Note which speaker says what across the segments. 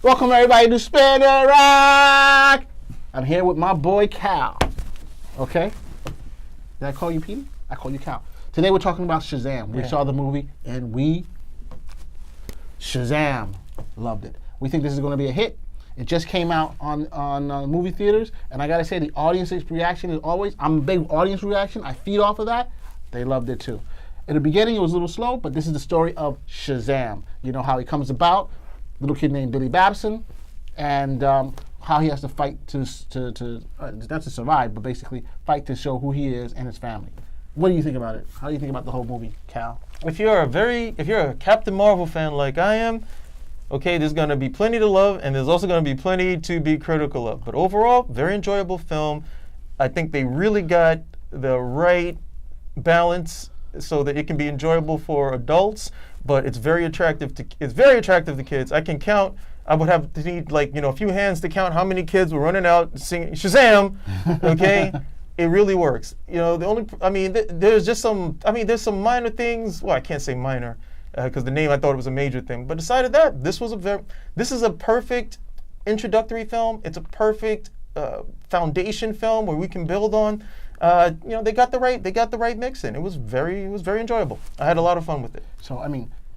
Speaker 1: Welcome everybody to Spin the Rock. I'm here with my boy Cal. Okay? Did I call you Peter? I call you Cal. Today we're talking about SHAZAM. We saw the movie and we SHAZAM loved it. We think this is going to be a hit. It just came out on movie theaters, and I gotta say the audience's reaction is always, I'm a big audience reaction. I feed off of that. They loved it too. In the beginning, it was a little slow, but this is the story of SHAZAM. You know how he comes about, little kid named Billy Babson, and how he has to fight not to survive, but basically fight to show who he is and his family. What do you think about it? How do you think about the whole movie, Cal?
Speaker 2: If you're a Captain Marvel fan like I am, okay, there's going to be plenty to love, and there's also going to be plenty to be critical of. But overall, very enjoyable film. I think they really got the right balance so that it can be enjoyable for adults, but it's very attractive to kids. I would have to need a few hands to count how many kids were running out singing SHAZAM. Okay, it really works. There's some minor things. Well, I can't say minor because the name I thought it was a major thing. But aside of that, this is a perfect introductory film. It's a perfect foundation film where we can build on. They got the right mix in. It was very enjoyable. I had a lot of fun with it.
Speaker 1: So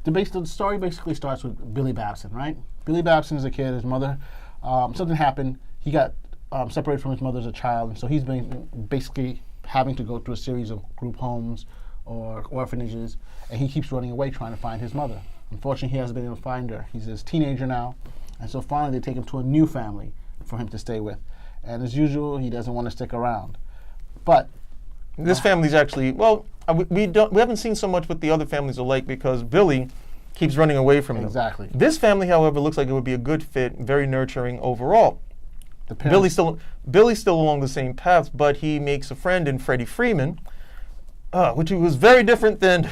Speaker 1: the story basically starts with Billy Babson, right? Billy Babson is a kid. His mother, something happened. He got separated from his mother as a child, and so he's been basically having to go through a series of group homes or orphanages, and he keeps running away trying to find his mother. Unfortunately, he hasn't been able to find her. He's a teenager now, and so finally they take him to a new family for him to stay with. And as usual, he doesn't want to stick around. But
Speaker 2: this family's actually, we haven't seen so much what the other families are like because Billy keeps running away from them.
Speaker 1: Exactly.
Speaker 2: This family, however, looks like it would be a good fit, very nurturing overall. Billy's still along the same path, but he makes a friend in Freddie Freeman, which was very different than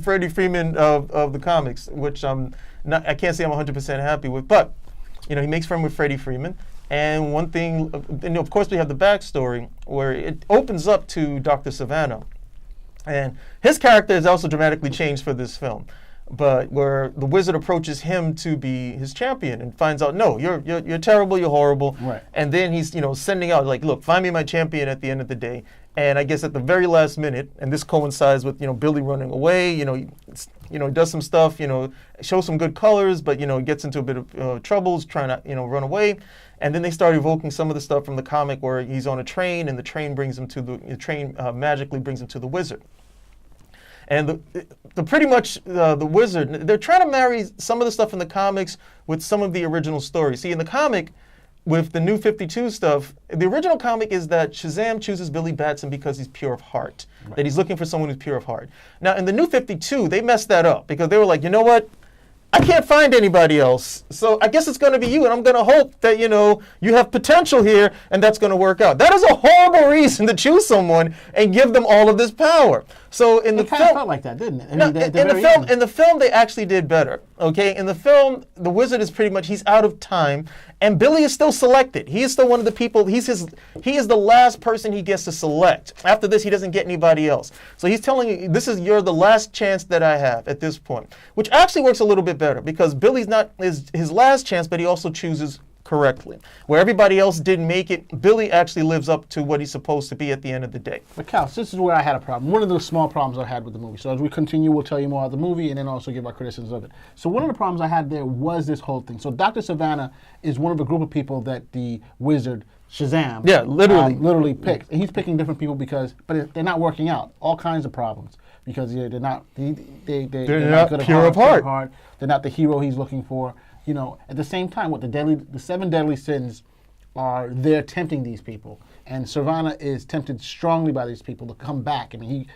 Speaker 2: Freddie Freeman of the comics, which I can't say I'm 100% happy with, but he makes friend with Freddie Freeman. And one thing, and of course we have the backstory where it opens up to Dr. Savannah. And his character is also dramatically changed for this film. But where the wizard approaches him to be his champion and finds out, no, you're terrible, you're horrible.
Speaker 1: Right.
Speaker 2: And then he's sending out look, find me my champion at the end of the day. And I guess at the very last minute, and this coincides with Billy running away. He does some stuff. Shows some good colors, but gets into a bit of troubles trying to run away. And then they start evoking some of the stuff from the comic where he's on a train, and the train magically brings him to the wizard. And the wizard, they're trying to marry some of the stuff in the comics with some of the original stories. See, in the comic, with the New 52 stuff, the original comic is that SHAZAM chooses Billy Batson because he's pure of heart, right. That he's looking for someone who's pure of heart. Now, in the New 52, they messed that up because they were like, you know what? I can't find anybody else, so I guess it's going to be you, and I'm going to hope that, you have potential here, and that's going to work out. That is a horrible reason to choose someone and give them all of this power. So in the film,
Speaker 1: kind of felt like that, didn't it?
Speaker 2: In the film, they actually did better. Okay, in the film, the wizard is pretty much he's out of time, and Billy is still selected. He is still one of the people. He is the last person he gets to select. After this, he doesn't get anybody else. So he's telling you, you're the last chance that I have at this point, which actually works a little bit better because Billy's not his last chance, but he also chooses correctly. Where everybody else didn't make it, Billy actually lives up to what he's supposed to be at the end of the day.
Speaker 1: But Cal, this is where I had a problem. One of the small problems I had with the movie. So as we continue, we'll tell you more about the movie and then also give our criticisms of it. So one of the problems I had there was this whole thing. So Dr. Savannah is one of a group of people that the wizard SHAZAM literally picks. And he's picking different people but they're not working out. All kinds of problems because they're not
Speaker 2: pure of heart.
Speaker 1: They're not the hero he's looking for. At the same time, the 7 deadly sins they're tempting these people, and Savannah is tempted strongly by these people to come back. He's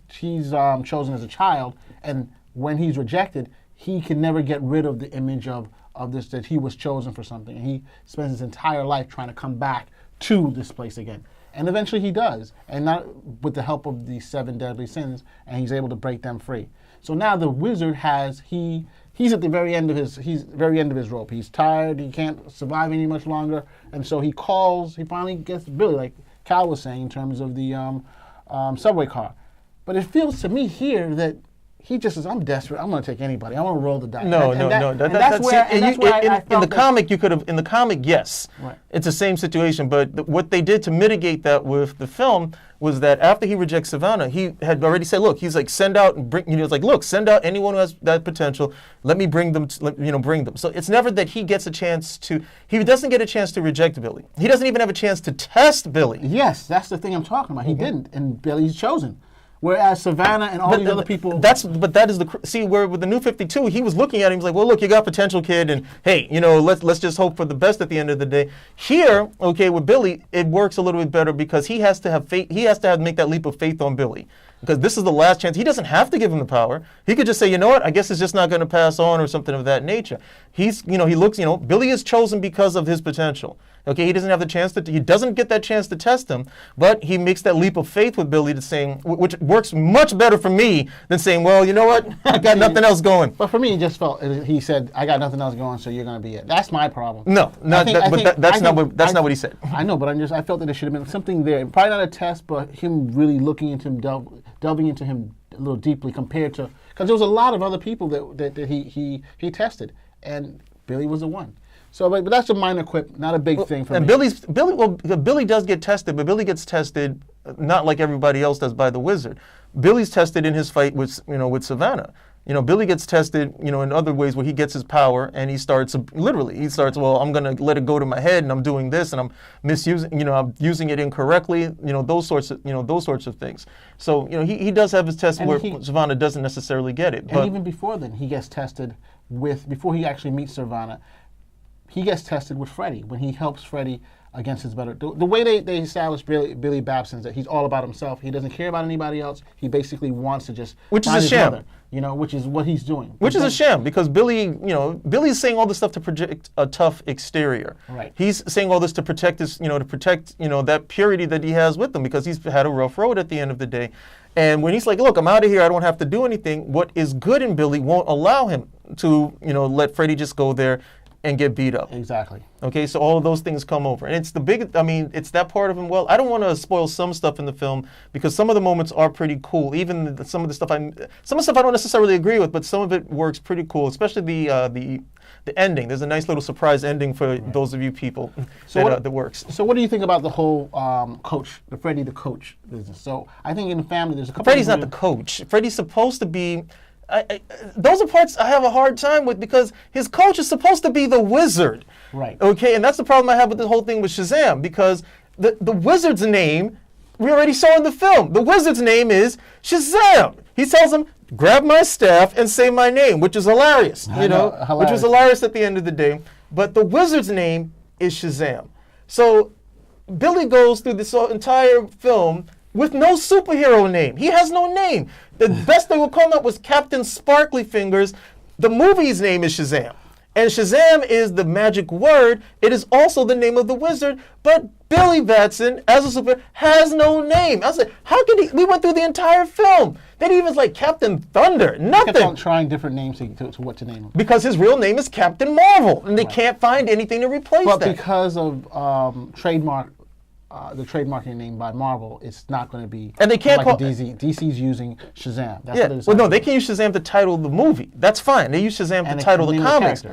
Speaker 1: chosen as a child, and when he's rejected, he can never get rid of the image of this, that he was chosen for something, and he spends his entire life trying to come back to this place again. And eventually he does, and not with the help of the 7 deadly sins, and he's able to break them free. So now the wizard he's at the very end of his rope. He's tired. He can't survive any much longer, and so he finally gets Billy, like Cal was saying in terms of the subway car. But it feels to me here that he just says, I'm desperate. I'm going to take anybody. I want to roll the dice.
Speaker 2: No.
Speaker 1: That's where I
Speaker 2: in the comic, you could have. In the comic, yes,
Speaker 1: Right.
Speaker 2: it's the same situation. But what they did to mitigate that with the film was that after he rejects Savannah, he had already said, "Look, he's like send out and bring." He was like, "Look, send out anyone who has that potential. Let me bring them. Bring them." So it's never that he gets a chance to. He doesn't get a chance to reject Billy. He doesn't even have a chance to test Billy.
Speaker 1: Yes, that's the thing I'm talking about. He didn't, and Billy's chosen. Whereas Savannah and all these other people.
Speaker 2: That is see where with the New 52, he was looking at him. He's like, well, look, you got potential, kid, and hey, let's just hope for the best at the end of the day. Here, okay, with Billy, it works a little bit better because he has to have faith. He has to make that leap of faith on Billy because this is the last chance. He doesn't have to give him the power. He could just say, you know what, I guess it's just not going to pass on or something of that nature. He looks, Billy is chosen because of his potential. Okay, he doesn't have the chance he doesn't get that chance to test him, but he makes that leap of faith with Billy to saying, which works much better for me than saying, well, you know what, I got nothing else going.
Speaker 1: But for me, it just felt, he said, I got nothing else going, so you're going to be it. That's my problem.
Speaker 2: That's not what he said.
Speaker 1: I know, but I felt that there should have been something there. Probably not a test, but him really looking into him, delving into him a little deeply compared to, because there was a lot of other people that he tested, and Billy was the one. So, but that's a minor quip, not a big thing for me.
Speaker 2: And Billy does get tested, but Billy gets tested not like everybody else does by the Wizard. Billy's tested in his fight with Savannah. Billy gets tested, in other ways where he gets his power and he starts, well, I'm going to let it go to my head and I'm doing this and I'm misusing, I'm using it incorrectly, those sorts of things. So, he does have his test where Savannah doesn't necessarily get it.
Speaker 1: And even before then, he gets tested before he actually meets Savannah, he gets tested with Freddie when he helps Freddie against his better. The way they establish Billy Babson is that he's all about himself. He doesn't care about anybody else. He basically wants to just
Speaker 2: which is a sham.
Speaker 1: Which is what he's doing.
Speaker 2: Which is a sham because Billy's saying all this stuff to project a tough exterior.
Speaker 1: Right.
Speaker 2: He's saying all this to protect that purity that he has with him because he's had a rough road at the end of the day. And when he's like, look, I'm out of here, I don't have to do anything, what is good in Billy won't allow him to, let Freddie just go there and get beat up.
Speaker 1: Exactly.
Speaker 2: Okay, so all of those things come over. And it's it's that part of him. Well, I don't want to spoil some stuff in the film because some of the moments are pretty cool. Even some of the stuff I don't necessarily agree with, but some of it works pretty cool, especially the ending. There's a nice little surprise ending for those of you people that works.
Speaker 1: So what do you think about the whole Freddie the coach business? So I think in the family there's a couple
Speaker 2: Freddie's not the coach. Freddie's supposed to be... those are parts I have a hard time with because his coach is supposed to be the Wizard.
Speaker 1: Right.
Speaker 2: Okay, and that's the problem I have with the whole thing with Shazam because the Wizard's name, we already saw in the film. The Wizard's name is Shazam. He tells him, grab my staff and say my name, which is hilarious,
Speaker 1: hilarious.
Speaker 2: Which was hilarious at the end of the day. But the Wizard's name is Shazam. So Billy goes through this entire film with no superhero name. He has no name. The best they would come up was Captain Sparkly Fingers. The movie's name is Shazam. And Shazam is the magic word. It is also the name of the Wizard. But Billy Batson, as a super, has no name. I was like, how could he? We went through the entire film. They didn't even like Captain Thunder. Nothing.
Speaker 1: He kept on trying different names to what to name him.
Speaker 2: Because his real name is Captain Marvel. And they can't find anything to replace that.
Speaker 1: But because of the trademarking name by Marvel, it's not going to be.
Speaker 2: And they can't call
Speaker 1: DC's using Shazam. That's
Speaker 2: yeah.
Speaker 1: What it is.
Speaker 2: Well, no, they can use Shazam to title the movie. That's fine. They use Shazam to title the comics.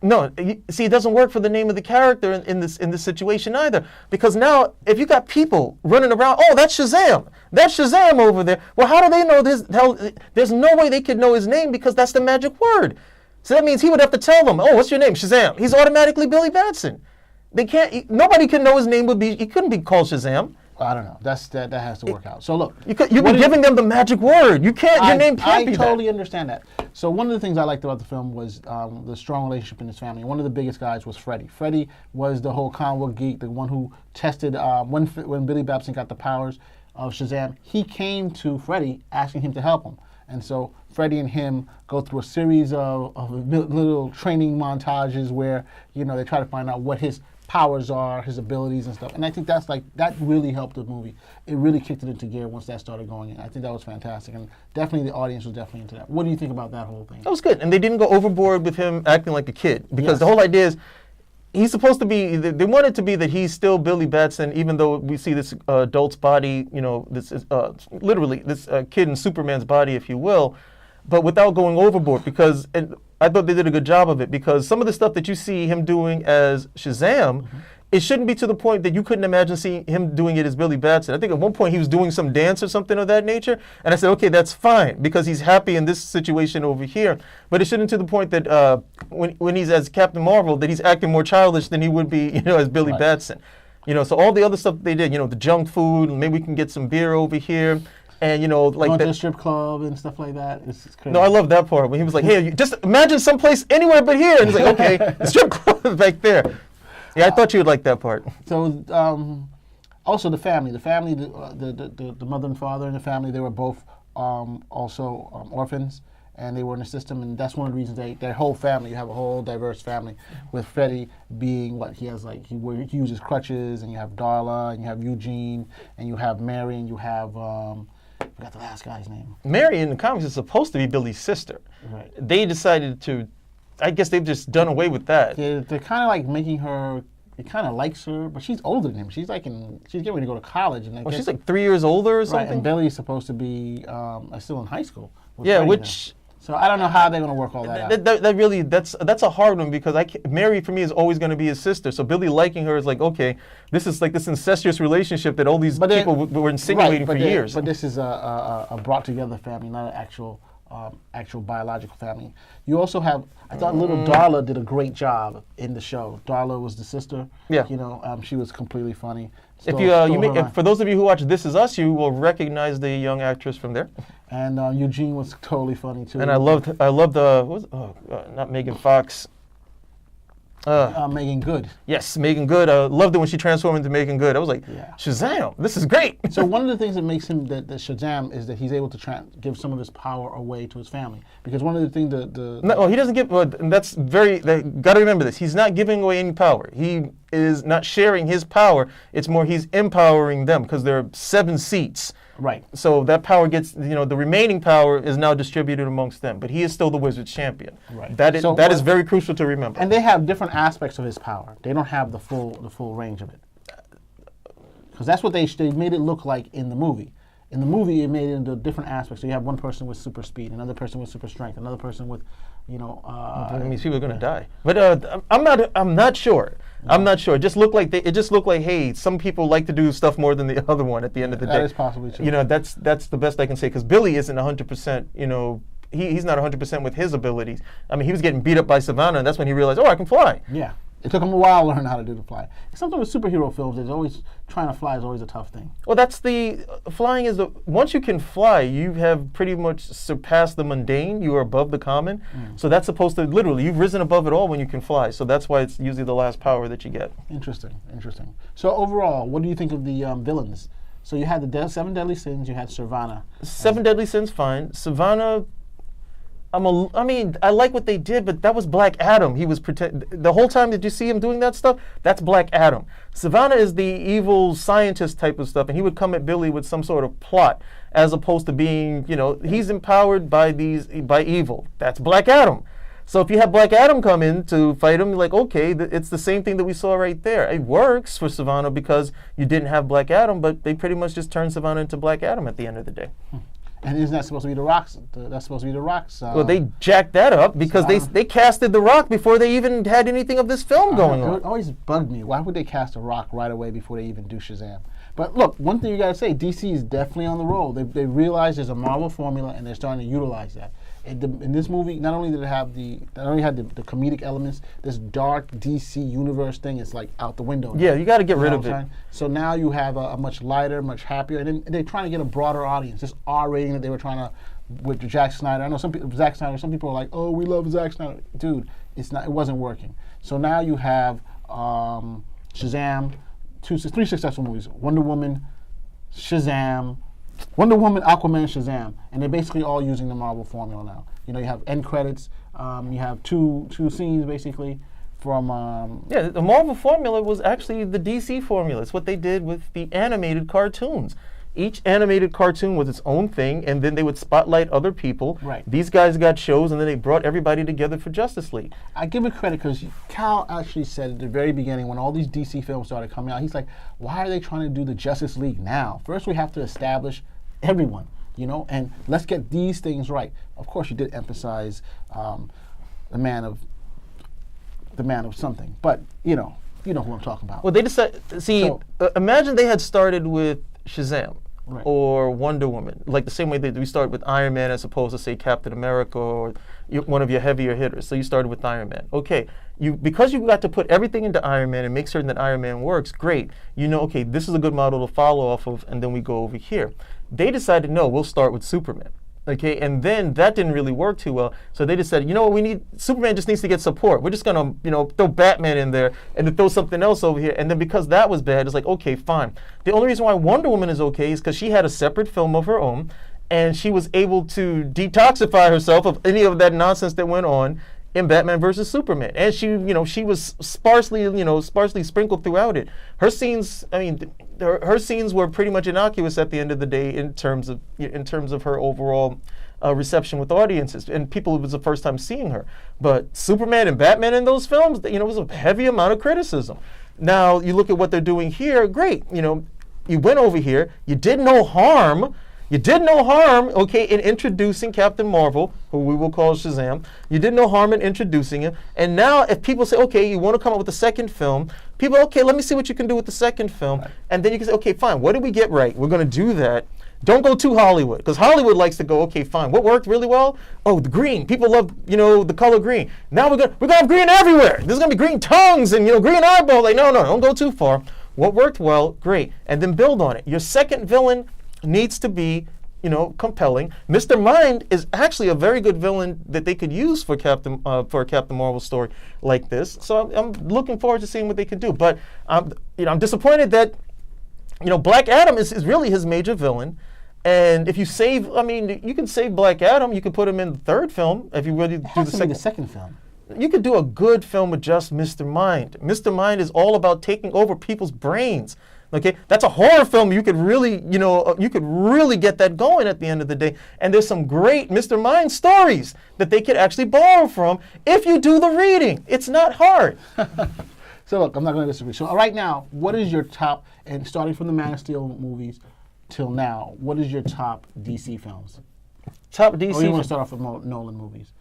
Speaker 2: No, see, it doesn't work for the name of the character in this situation either. Because now, if you got people running around, oh, that's Shazam. That's Shazam over there. Well, how do they know this? There's no way they could know his name because that's the magic word. So that means he would have to tell them, oh, what's your name? Shazam. He's automatically Billy Batson. They can't. Nobody can know his name would be. He couldn't be called Shazam.
Speaker 1: I don't know. That has to work out. So look,
Speaker 2: you're giving them the magic word. You can't. Your name can't be that.
Speaker 1: I totally understand that. So one of the things I liked about the film was the strong relationship in his family. One of the biggest guys was Freddie. Freddie was the whole comic book geek, the one who tested when Billy Batson got the powers of Shazam. He came to Freddie asking him to help him, and so Freddie and him go through a series of little training montages where they try to find out what his powers are, his abilities and stuff. And I think that really helped the movie. It really kicked it into gear once that started going in. I think that was fantastic. And definitely the audience was definitely into that. What do you think about that whole thing?
Speaker 2: That was good. And they didn't go overboard with him acting like a kid. Because the whole idea is he's supposed to be, they want it to be that he's still Billy Batson, even though we see this adult's body, this is literally this kid in Superman's body, if you will. but without going overboard. Because and I thought they did a good job of it. Because some of the stuff that you see him doing as Shazam, it shouldn't be to the point that you couldn't imagine seeing him doing it as Billy Batson. I think at one point he was doing some dance or something of that nature, and I said, okay, that's fine because he's happy in this situation over here. But it shouldn't to the point that when he's as Captain Marvel, that he's acting more childish than he would be, as Billy Batson. So all the other stuff they did, the junk food, maybe we can get some beer over here. And like
Speaker 1: going
Speaker 2: that,
Speaker 1: to a strip club and stuff like that. It's crazy.
Speaker 2: No, I love that part when he was like, "Hey, just imagine someplace anywhere but here," and he's like, "Okay, the strip club is back there." Yeah, I thought you would like that part.
Speaker 1: So, also the family, the mother and father in the family, they were both also orphans, and they were in the system, and that's one of the reasons their whole family. You have a whole diverse family, with Freddie being what he has, like he uses crutches, and you have Darla, and you have Eugene, and you have Mary, and you have. I forgot the last guy's name.
Speaker 2: Mary in the comics is supposed to be Billy's sister.
Speaker 1: Right.
Speaker 2: They decided to, I guess they've just done away with that.
Speaker 1: They're kind of like making her, he kind of likes her, but she's older than him. She's she's getting ready to go to college. And
Speaker 2: she's like 3 years older or something?
Speaker 1: Right, and Billy's supposed to be still in high school.
Speaker 2: Yeah, which...
Speaker 1: So I don't know how they're going to work all that out.
Speaker 2: That really, that's a hard one because Mary for me is always going to be his sister. So Billy liking her is like, okay, this is like this incestuous relationship that all these people were insinuating for years.
Speaker 1: But this is a brought together family, not an actual biological family. You also have, I thought little Darla did a great job in the show. Darla was the sister.
Speaker 2: Yeah.
Speaker 1: She was completely funny.
Speaker 2: For those of you who watch This Is Us, you will recognize the young actress from there.
Speaker 1: And Eugene was totally funny too.
Speaker 2: And I loved not Megan Fox.
Speaker 1: Megan Good.
Speaker 2: Yes, Megan Good. I loved it when she transformed into Megan Good. I was like, Shazam, this is great.
Speaker 1: So one of the things that makes him that Shazam is that he's able to give some of his power away to his family. Because one of the things
Speaker 2: he doesn't give. And that's got to remember this. He's not giving away any power. He is not sharing his power. It's more he's empowering them because there are 7 seats.
Speaker 1: Right.
Speaker 2: So that power gets, the remaining power is now distributed amongst them. But he is still the Wizards champion.
Speaker 1: Right.
Speaker 2: That is very crucial to remember.
Speaker 1: And they have different aspects of his power. They don't have the full range of it. Because that's what they made it look like in the movie. In the movie, it made it into different aspects. So you have one person with super speed, another person with super strength, another person with,
Speaker 2: that means people are going to die. But I'm not sure. Yeah. I'm not sure. It just looked like hey, some people like to do stuff more than the other one. At the end of the day,
Speaker 1: that is possibly true.
Speaker 2: That's the best I can say because Billy isn't 100%. He's not 100% with his abilities. I mean, he was getting beat up by Savannah, and that's when he realized, I can fly.
Speaker 1: Yeah. It took him a while to learn how to do the fly. Something with superhero films, there's always trying to fly is always a tough thing.
Speaker 2: Well, flying is once you can fly, you have pretty much surpassed the mundane. You are above the common. So that's supposed to literally, you've risen above it all when you can fly. So that's why it's usually the last power that you get.
Speaker 1: Interesting. So overall, what do you think of the villains? So you had the 7 Deadly Sins, you had Sivana.
Speaker 2: 7 Deadly Sins, fine. Sivana, I like what they did, but that was Black Adam. He was the whole time that you see him doing that stuff, that's Black Adam. Sivana is the evil scientist type of stuff, and he would come at Billy with some sort of plot, as opposed to being, he's empowered by evil. That's Black Adam. So if you have Black Adam come in to fight him, like, okay, it's the same thing that we saw right there. It works for Sivana because you didn't have Black Adam, but they pretty much just turned Sivana into Black Adam at the end of the day.
Speaker 1: And isn't that supposed to be the Rock's? That's supposed to be the Rock's.
Speaker 2: Well, they jacked that up because they casted the Rock before they even had anything of this film going on.
Speaker 1: It always bugged me. Why would they cast a Rock right away before they even do Shazam? But look, one thing you got to say, DC is definitely on the roll. They realize there's a Marvel formula, and they're starting to utilize that. In this movie, not only had the comedic elements, this dark DC universe thing is like out the window now.
Speaker 2: Yeah, you got to get rid of it.
Speaker 1: So now you have a much lighter, much happier, and they're trying to get a broader audience. This R rating that they were trying to with Zack Snyder. I know some people are like, oh, we love Zack Snyder. Dude, it wasn't working. So now you have Shazam, 3 successful movies: Wonder Woman, Aquaman, Shazam, and they're basically all using the Marvel formula now. You have end credits. You have two scenes basically from.
Speaker 2: The Marvel formula was actually the DC formula. It's what they did with the animated cartoons. Each animated cartoon was its own thing, and then they would spotlight other people.
Speaker 1: Right.
Speaker 2: These guys got shows, and then they brought everybody together for Justice League.
Speaker 1: I give it credit because Cal actually said at the very beginning when all these DC films started coming out, he's like, why are they trying to do the Justice League now? First, we have to establish everyone. and let's get these things right. Of course, you did emphasize the man of something, but you know who I'm talking about.
Speaker 2: Well, they decided. See, imagine they had started with Shazam.
Speaker 1: Right.
Speaker 2: Or Wonder Woman, like the same way that we started with Iron Man as opposed to say Captain America or one of your heavier hitters. So you started with Iron Man. Okay, because you got to put everything into Iron Man and make certain that Iron Man works, great. Okay, this is a good model to follow off of, and then we go over here. They decided, no, we'll start with Superman. Okay, and then that didn't really work too well. So they decided, what, Superman just needs to get support. We're just gonna, throw Batman in there and then throw something else over here. And then because that was bad, it's like, okay, fine. The only reason why Wonder Woman is okay is because she had a separate film of her own, and she was able to detoxify herself of any of that nonsense that went on in Batman versus Superman. And she was sparsely sprinkled throughout it. Her scenes, her scenes were pretty much innocuous at the end of the day in terms of her overall reception with audiences, and people, it was the first time seeing her. But Superman and Batman in those films, it was a heavy amount of criticism. Now you look at what they're doing here, great. You went over here, you did no harm. You did no harm, in introducing Captain Marvel, who we will call Shazam. You did no harm in introducing him. And now if people say, okay, you want to come up with a second film, people, okay, let me see what you can do with the second film. Right. And then you can say, okay, fine, what did we get right? We're going to do that. Don't go too Hollywood, because Hollywood likes to go, okay, fine, what worked really well? Oh, the green. People love, the color green. Now we're gonna have green everywhere. There's going to be green tongues and, green eyeballs. Like, no, don't go too far. What worked well, great. And then build on it. Your second villain needs to be, compelling. Mr. Mind is actually a very good villain that they could use for a Captain Marvel story like this. So I'm looking forward to seeing what they can do. But I'm disappointed that, Black Adam is really his major villain. And if you save, you can save Black Adam. You could put him in the third film if you really do the
Speaker 1: second film.
Speaker 2: You could do a good film with just Mr. Mind. Mr. Mind is all about taking over people's brains. Okay, that's a horror film. You could really, get that going at the end of the day. And there's some great Mr. Mind stories that they could actually borrow from if you do the reading. It's not hard.
Speaker 1: So look, I'm not going to disagree. So right now, what is your top, and starting from the Man of Steel movies till now, what is your top DC films?
Speaker 2: Top DC.
Speaker 1: Or you want to start off with Nolan movies?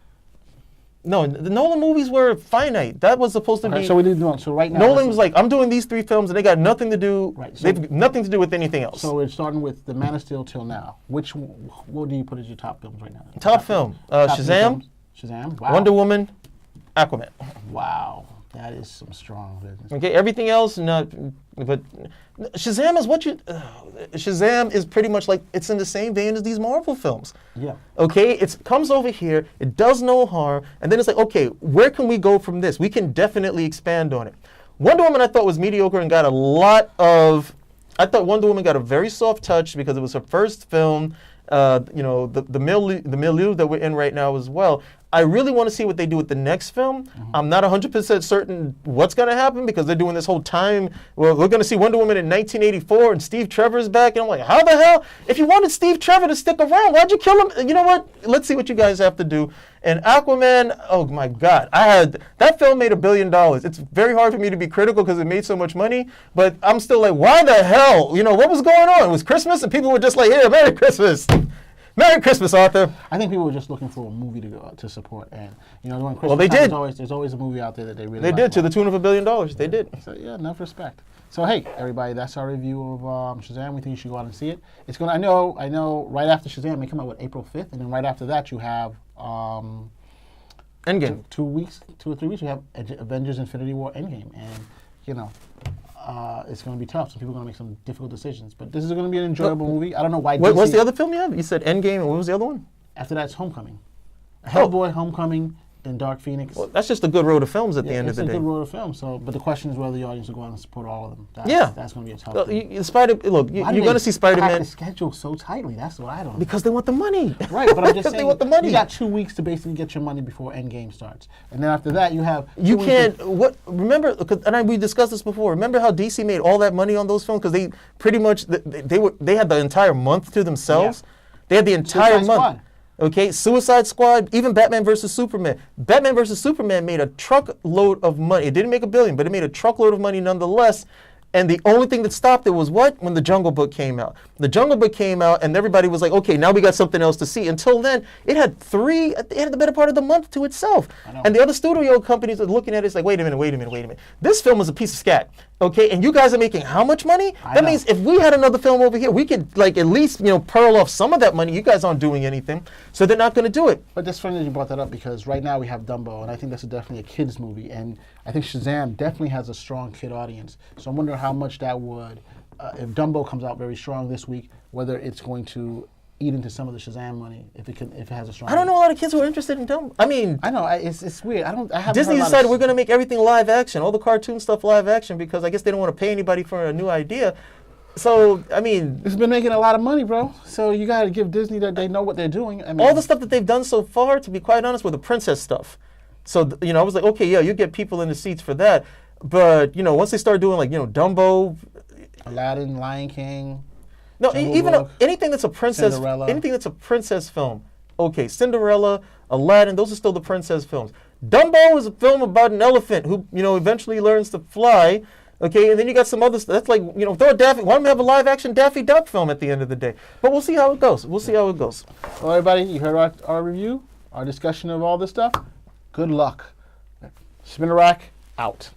Speaker 2: No, the Nolan movies were finite. That was supposed to be.
Speaker 1: So we didn't do it. So right now,
Speaker 2: Nolan was like, I'm doing these three films, and they got nothing to do.
Speaker 1: Right. So
Speaker 2: they've nothing to do with anything else.
Speaker 1: So we're starting with the Man of Steel till now. What do you put as your top films right now?
Speaker 2: Top film. Shazam.
Speaker 1: Shazam. Wow.
Speaker 2: Wonder Woman. Aquaman.
Speaker 1: Wow. That is some strong business.
Speaker 2: Okay, everything else, not. But Shazam is Shazam is pretty much like, it's in the same vein as these Marvel films.
Speaker 1: Yeah.
Speaker 2: Okay, it comes over here, it does no harm, and then it's like, okay, where can we go from this? We can definitely expand on it. Wonder Woman I thought was mediocre and got a lot of. I thought Wonder Woman got a very soft touch because it was her first film. The milieu that we're in right now as well. I really want to see what they do with the next film. Mm-hmm. I'm not 100% certain what's going to happen because they're doing this whole time. Well, we're going to see Wonder Woman in 1984 and Steve Trevor's back. And I'm like, how the hell? If you wanted Steve Trevor to stick around, why'd you kill him? You know what? Let's see what you guys have to do. And Aquaman, oh my God. That film made $1 billion. It's very hard for me to be critical because it made so much money. But I'm still like, why the hell? What was going on? It was Christmas and people were just like, here, Merry Christmas. Merry Christmas, Arthur.
Speaker 1: I think people were just looking for a movie to support, and during Christmas,
Speaker 2: well, they did.
Speaker 1: There's always a movie out there that they really.
Speaker 2: They did to the tune of $1 billion. They did.
Speaker 1: So yeah, enough respect. So hey, everybody, that's our review of Shazam. We think you should go out and see it. It's gonna. I know. Right after Shazam, they come out with April 5th, and then right after that, you have
Speaker 2: Endgame.
Speaker 1: 2 or 3 weeks. You have Avengers: Infinity War, Endgame, and it's going to be tough. Some people are going to make some difficult decisions. But this is going to be an enjoyable movie. I don't know why.
Speaker 2: What's the other film you have? You said Endgame, and what was the other one?
Speaker 1: After that, it's Homecoming. Hellboy, Homecoming, then Dark Phoenix.
Speaker 2: Well, that's just a good road of films at the end of the day.
Speaker 1: It's a good road of films. So, but the question is whether the audience will go out and support all of them. That's going to be a tough thing.
Speaker 2: You're going to see Spider-Man.
Speaker 1: The schedule so tightly. That's what I don't know.
Speaker 2: Because they want the money.
Speaker 1: Right, but I'm just saying.
Speaker 2: They want the money.
Speaker 1: You got 2 weeks to basically get your money before Endgame starts, and then after that, you have.
Speaker 2: You can't. Remember? And we discussed this before. Remember how DC made all that money on those films because they pretty much they had the entire month to themselves. Yeah. They had the entire month. Squad. Okay, Suicide Squad, even Batman versus Superman. Batman versus Superman made a truckload of money. It didn't make $1 billion, but it made a truckload of money nonetheless. And the only thing that stopped it was what? When The Jungle Book came out. The Jungle Book came out, and everybody was like, okay, now we got something else to see. Until then, it had the better part of the month to itself. And the other studio companies are looking at it, it's like, wait a minute. This film is a piece of scat, okay? And you guys are making how much money? That means if we had another film over here, we could like at least, pearl off some of that money. You guys aren't doing anything, so they're not going to do it.
Speaker 1: But that's funny that you brought that up, because right now we have Dumbo, and I think that's definitely a kid's movie, and I think Shazam definitely has a strong kid audience. So I'm wondering how much that would, if Dumbo comes out very strong this week, whether it's going to eat into some of the Shazam money if it has a strong.
Speaker 2: I don't know a lot of kids who are interested in Dumbo. I mean,
Speaker 1: I know it's weird. I haven't
Speaker 2: Disney
Speaker 1: heard
Speaker 2: decided we're going to make everything live action, all the cartoon stuff live action, because I guess they don't want to pay anybody for a new idea. So, I mean,
Speaker 1: it's been making a lot of money, bro. So you got to give Disney that they know what they're doing. I mean,
Speaker 2: all the stuff that they've done so far, to be quite honest, with the princess stuff. So, I was like, okay, yeah, you get people in the seats for that. But, once they start doing like, Dumbo,
Speaker 1: Aladdin, Lion King.
Speaker 2: No,
Speaker 1: Jungle
Speaker 2: even
Speaker 1: Book,
Speaker 2: anything that's a princess,
Speaker 1: Cinderella.
Speaker 2: anything that's a princess film. Okay, Cinderella, Aladdin, those are still the princess films. Dumbo is a film about an elephant who, eventually learns to fly. Okay, and then you got some other stuff. That's like, throw a Daffy. Why don't we have a live-action Daffy Duck film at the end of the day? But we'll see how it goes.
Speaker 1: Well, everybody, you heard our review, our discussion of all this stuff. Good luck. Spin a rack, out.